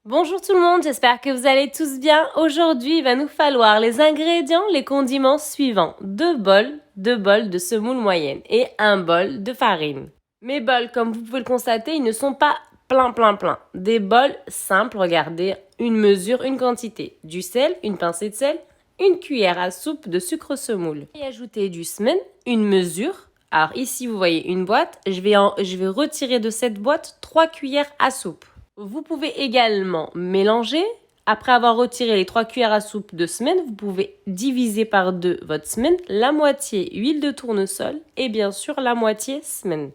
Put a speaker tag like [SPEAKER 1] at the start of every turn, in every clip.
[SPEAKER 1] Bonjour tout le monde, j'espère que vous allez tous bien. Aujourd'hui, il va nous falloir les ingrédients, les condiments suivants. 2 bols de semoule moyenne et 1 bol de farine. Mes bols, comme vous pouvez le constater, ils ne sont pas plein. Des bols simples, regardez, une mesure, une quantité. Du sel, une pincée de sel, une cuillère à soupe de sucre semoule. Et ajouter du semen, une mesure. Alors ici, vous voyez une boîte. Je vais retirer de cette boîte 3 cuillères à soupe. Vous pouvez également mélanger. Après avoir retiré les 3 cuillères à soupe de semen, vous pouvez diviser par 2 votre semen, la moitié huile de tournesol et bien sûr la moitié semen.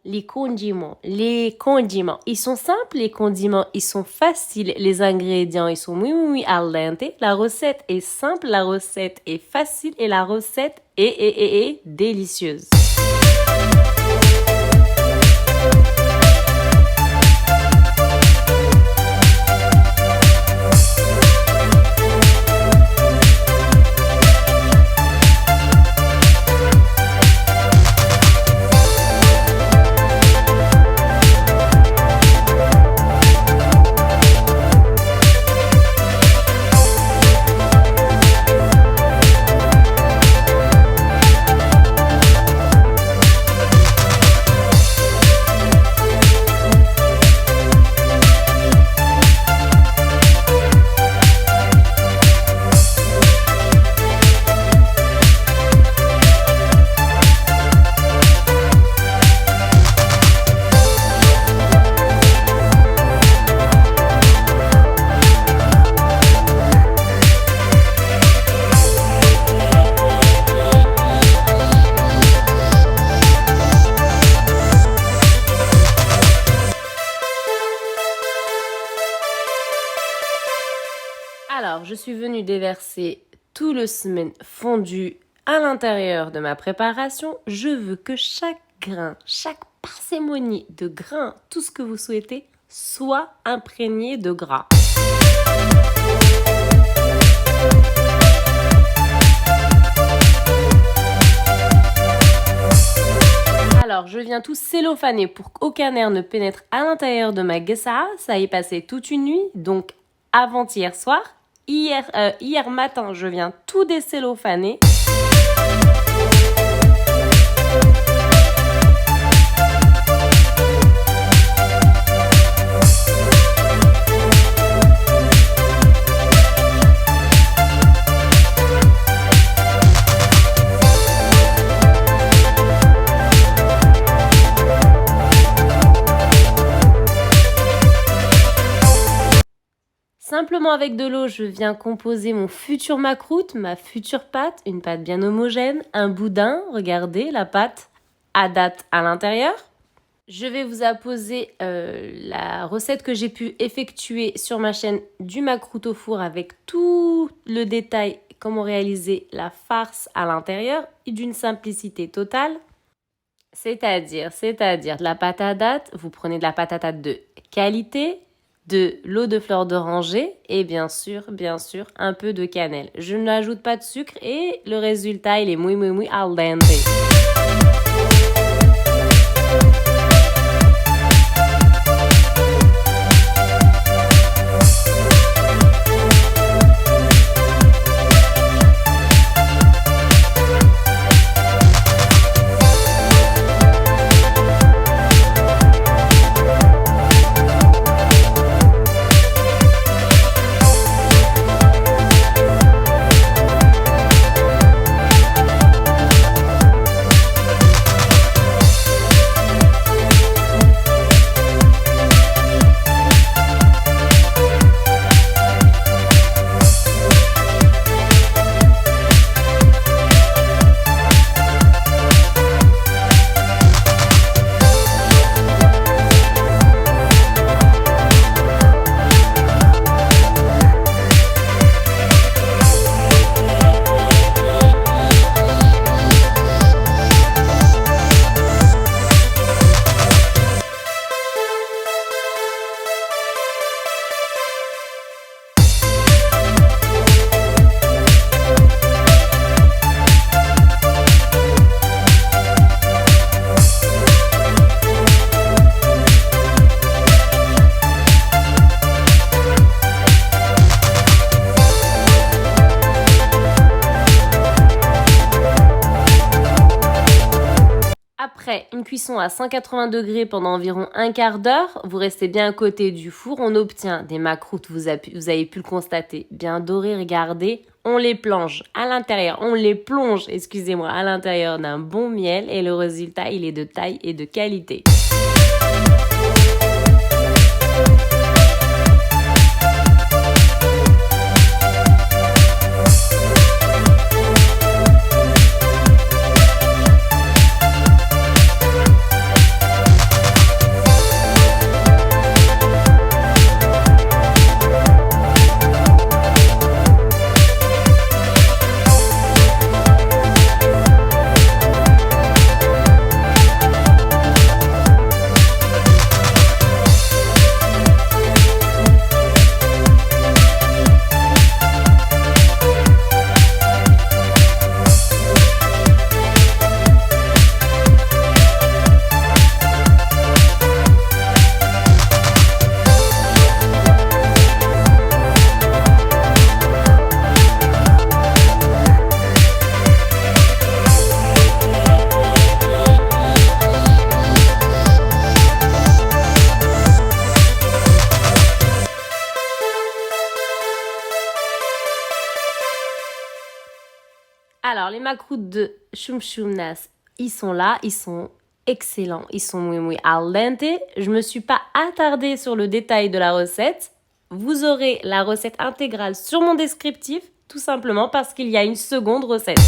[SPEAKER 1] Les condiments, ils sont simples, les condiments, ils sont faciles, les ingrédients, ils sont muy al dente. La recette est simple, la recette est facile et la recette est délicieuse. Alors, je suis venue déverser tout le semen fondu à l'intérieur de ma préparation. Je veux que chaque grain, chaque parcimonie de grain, tout ce que vous souhaitez, soit imprégné de gras. Alors, je viens tout cellophaner pour qu'aucun air ne pénètre à l'intérieur de ma gessa. Ça y est passé toute une nuit, donc avant-hier soir. Hier matin, je viens tout décellophaner. Simplement avec de l'eau, je viens composer mon futur macroute, ma future pâte, une pâte bien homogène, un boudin, regardez la pâte à date à l'intérieur. Je vais vous apposer la recette que j'ai pu effectuer sur ma chaîne du macroute au four avec tout le détail, comment réaliser la farce à l'intérieur et d'une simplicité totale. C'est-à-dire de la pâte à date, vous prenez de la pâte à date de qualité, de l'eau de fleur d'oranger et bien sûr, un peu de cannelle. Je n'ajoute pas de sucre et le résultat, il est muy al dente. une cuisson à 180 degrés pendant environ un quart d'heure. Vous restez bien à côté du four. On obtient des macroutes, vous avez pu le constater, bien dorées. Regardez, on les plonge à l'intérieur, à l'intérieur d'un bon miel et le résultat, il est de taille et de qualité. Alors, les macroutes de Shumshumnas, ils sont là, ils sont excellents, ils sont muy al dente. Je me suis pas attardée sur le détail de la recette. Vous aurez la recette intégrale sur mon descriptif, tout simplement parce qu'il y a une seconde recette.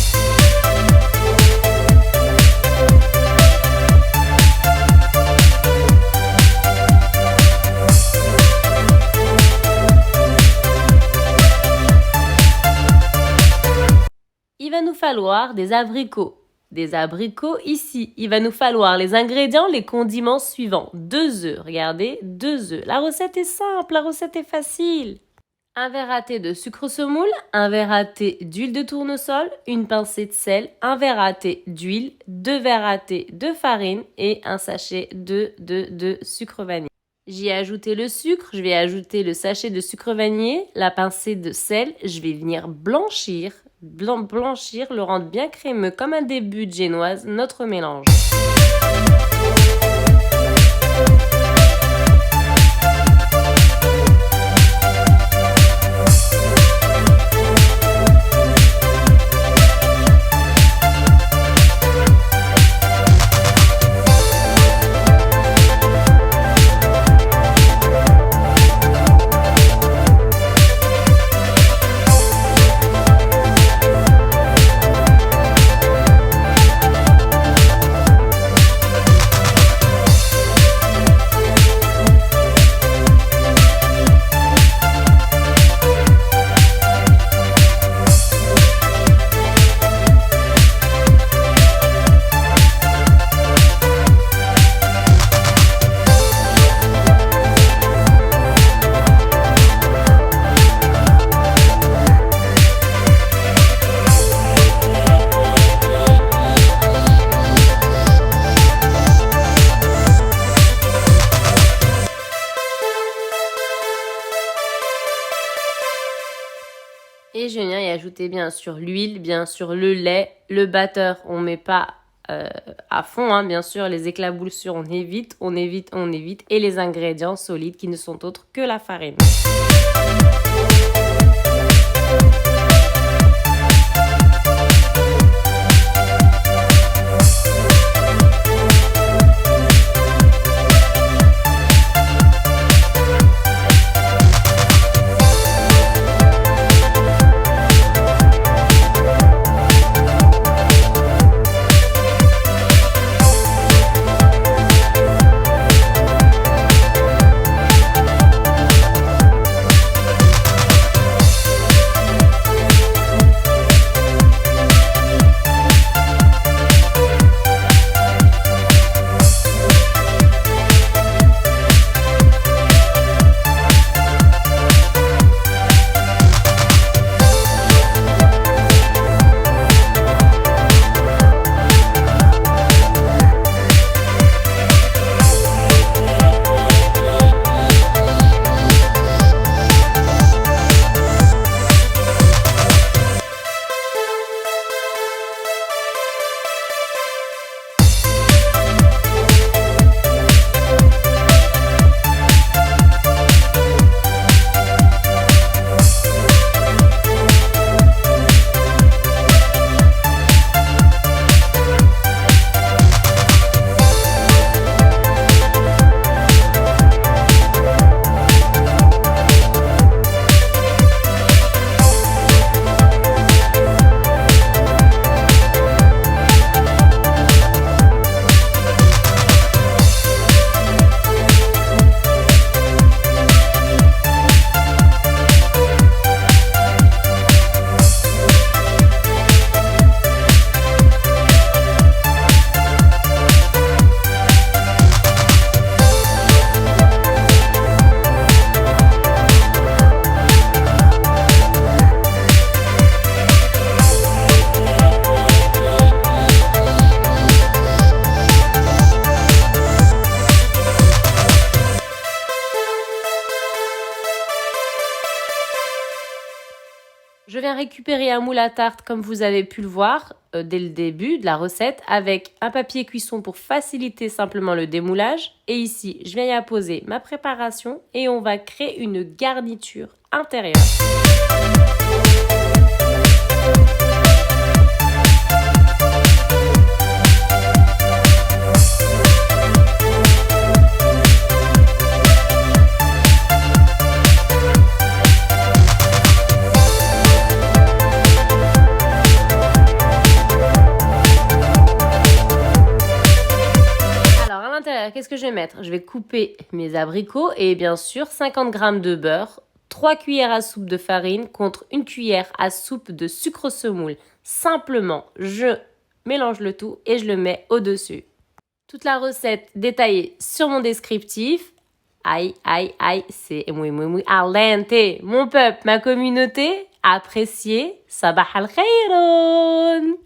[SPEAKER 1] Il va nous falloir des abricots. Des abricots ici. Il va nous falloir les ingrédients, les condiments suivants. 2 œufs, regardez, 2 œufs. La recette est simple, la recette est facile. Un verre à thé de sucre semoule, un verre à thé d'huile de tournesol, une pincée de sel, un verre à thé d'huile, 2 verres à thé de farine et un sachet de sucre vanillé. J'y ai ajouté le sucre, je vais ajouter le sachet de sucre vanillé, la pincée de sel, je vais venir blanchir, le rendre bien crémeux comme un début de génoise, notre mélange. Et je viens y ajouter bien sûr l'huile, bien sûr le lait, le batteur, on met pas à fond, hein, bien sûr, les éclaboussures, on évite, et les ingrédients solides qui ne sont autres que la farine. Je viens récupérer un moule à tarte comme vous avez pu le voir dès le début de la recette avec un papier cuisson pour faciliter simplement le démoulage. Et ici, je viens y apposer ma préparation et on va créer une garniture intérieure. Qu'est-ce que je vais mettre? Je vais couper mes abricots et bien sûr 50 g de beurre, 3 cuillères à soupe de farine contre 1 cuillère à soupe de sucre semoule. Simplement, je mélange le tout et je le mets au-dessus. Toute la recette détaillée sur mon descriptif. Aïe, aïe, aïe, c'est muy al dente. Mon peuple, ma communauté, appréciez. Sabah al khairon.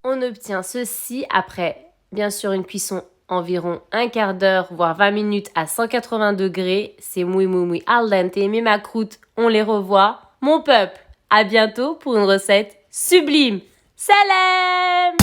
[SPEAKER 1] On obtient ceci après, bien sûr, une cuisson environ un quart d'heure, voire 20 minutes à 180 degrés. C'est muy al dente, mais ma croûte, on les revoit. Mon peuple, à bientôt pour une recette sublime. Salam!